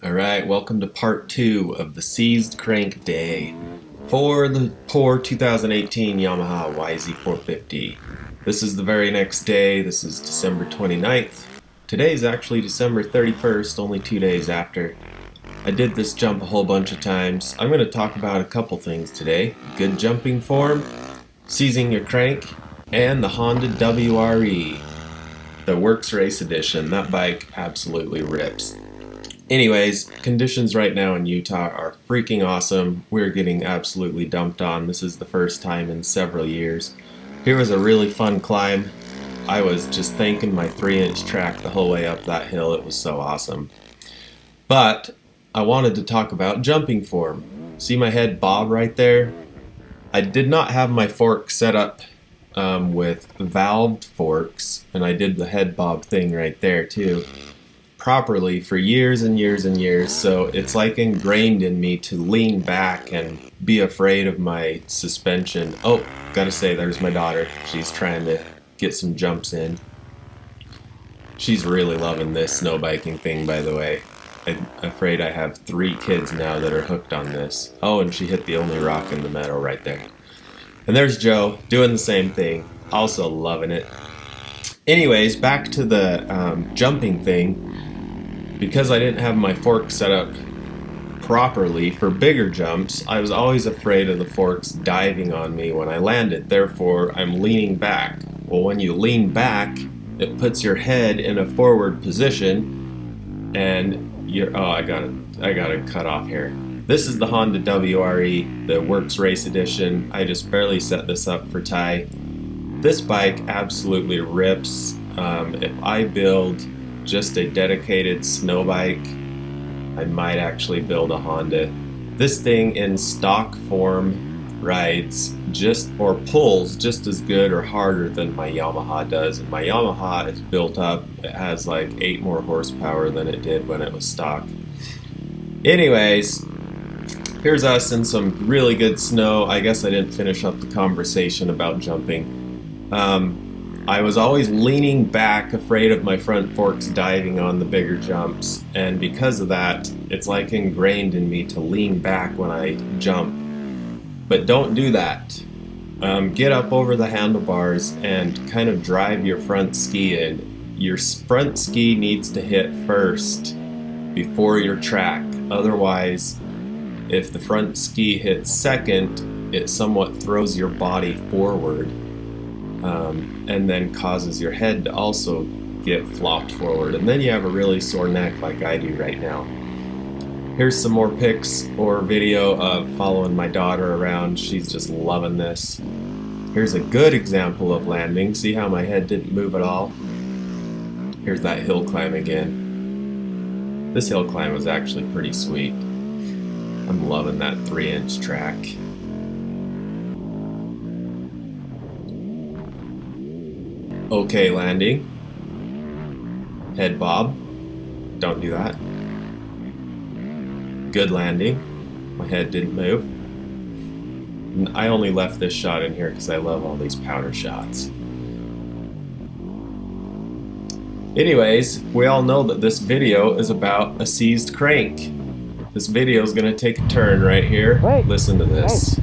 Alright, welcome to part 2 of the seized crank day for the poor 2018 Yamaha YZ450. This is the very next day. This is December 29th. Today's actually December 31st, only 2 days after. I did this jump a whole bunch of times. I'm going to talk about a couple things today. Good jumping form, seizing your crank, and the Honda WRE, the Works Race Edition. That bike absolutely rips. Anyways, conditions right now in Utah are freaking awesome. We're getting absolutely dumped on. This is the first time in several years. Here was a really fun climb. I was just thanking my 3-inch track the whole way up that hill. It was so awesome. But I wanted to talk about jumping form. See my head bob right there? I did not have my fork set up with valved forks, and I did the head bob thing right there too properly for years and years and years, so it's like ingrained in me to lean back and be afraid of my suspension. Oh, gotta say, there's my daughter. She's trying to get some jumps in. She's really loving this snow biking thing, by the way. I'm afraid I have 3 kids now that are hooked on this. Oh, and she hit the only rock in the meadow right there. And there's Joe doing the same thing, also loving it. Anyways, back to the jumping thing. Because I didn't have my fork set up properly for bigger jumps, I was always afraid of the forks diving on me when I landed. Therefore, I'm leaning back. Well, when you lean back, it puts your head in a forward position, and you're... Oh, I gotta cut off here. This is the Honda WRE, the Works Race Edition. I just barely set this up for Ty. This bike absolutely rips. If I build just a dedicated snow bike, I might actually build a Honda. This thing in stock form rides or pulls just as good or harder than my Yamaha does. And my Yamaha is built up. It has like 8 more horsepower than it did when it was stock. Anyways, here's us in some really good snow. I guess I didn't finish up the conversation about jumping. I was always leaning back, afraid of my front forks diving on the bigger jumps, and because of that, it's like ingrained in me to lean back when I jump. But don't do that. Get up over the handlebars and kind of drive your front ski in. Your front ski needs to hit first before your track. Otherwise, if the front ski hits second, it somewhat throws your body forward. And then causes your head to also get flopped forward, and then you have a really sore neck like I do right now. Here's some more pics or video of following my daughter around. She's just loving this. Here's a good example of landing. See how my head didn't move at all? Here's that hill climb again. This hill climb was actually pretty sweet. I'm loving that 3-inch track. Okay landing. Head bob. Don't do that. Good landing. My head didn't move. And I only left this shot in here because I love all these powder shots. Anyways, we all know that this video is about a seized crank. This video is going to take a turn right here. Wait. Listen to this. Hey.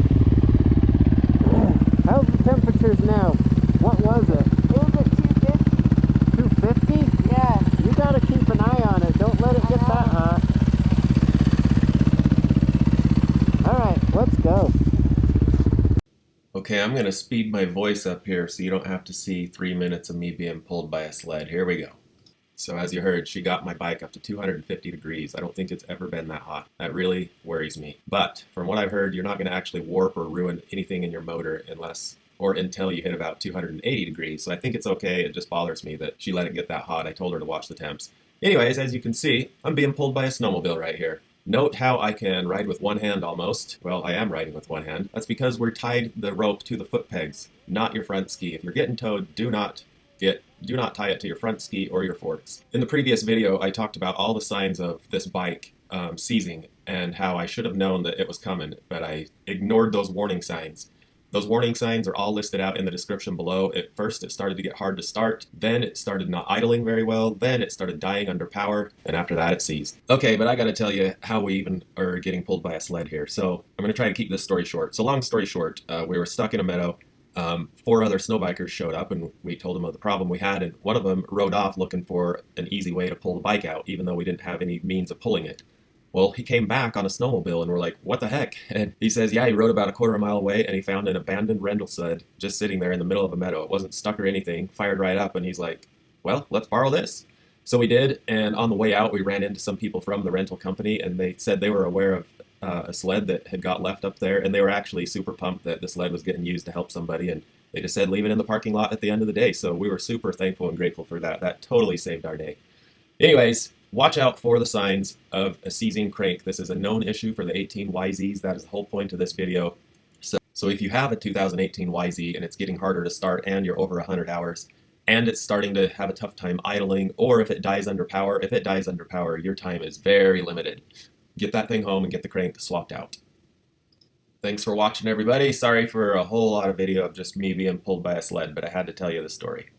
How's the temperatures now? What was it? 250? Yeah. You gotta keep an eye on it. Don't let it get that hot. Alright, let's go. Okay, I'm going to speed my voice up here so you don't have to see 3 minutes of me being pulled by a sled. Here we go. So as you heard, she got my bike up to 250 degrees. I don't think it's ever been that hot. That really worries me. But from what I've heard, you're not going to actually warp or ruin anything in your motor until you hit about 280 degrees. So I think it's okay. It just bothers me that she let it get that hot. I told her to watch the temps. Anyways, as you can see, I'm being pulled by a snowmobile right here. Note how I can ride with one hand almost. Well, I am riding with one hand. That's because we're tied the rope to the foot pegs, not your front ski. If you're getting towed, do not tie it to your front ski or your forks. In the previous video, I talked about all the signs of this bike seizing and how I should have known that it was coming, but I ignored those warning signs. Those warning signs are all listed out in the description below. At first, it started to get hard to start. Then it started not idling very well. Then it started dying under power. And after that, it seized. Okay, but I got to tell you how we even are getting pulled by a sled here. So I'm going to try to keep this story short. So long story short, we were stuck in a meadow. 4 other snowbikers showed up and we told them of the problem we had, and one of them rode off looking for an easy way to pull the bike out, even though we didn't have any means of pulling it. Well, he came back on a snowmobile and we're like, what the heck? And he says, yeah, he rode about a quarter mile away and he found an abandoned rental sled just sitting there in the middle of a meadow. It wasn't stuck or anything, fired right up, and he's like, well, let's borrow this. So we did, and on the way out we ran into some people from the rental company and they said they were aware of a sled that had got left up there, and they were actually super pumped that the sled was getting used to help somebody, and they just said leave it in the parking lot at the end of the day. So we were super thankful and grateful for that. That totally saved our day. Anyways, watch out for the signs of a seizing crank. This is a known issue for the 18 YZs. That is the whole point of this video. So if you have a 2018 YZ and it's getting harder to start and you're over 100 hours and it's starting to have a tough time idling, or if it dies under power, your time is very limited. Get that thing home and get the crank swapped out. Thanks for watching, everybody. Sorry for a whole lot of video of just me being pulled by a sled, but I had to tell you the story.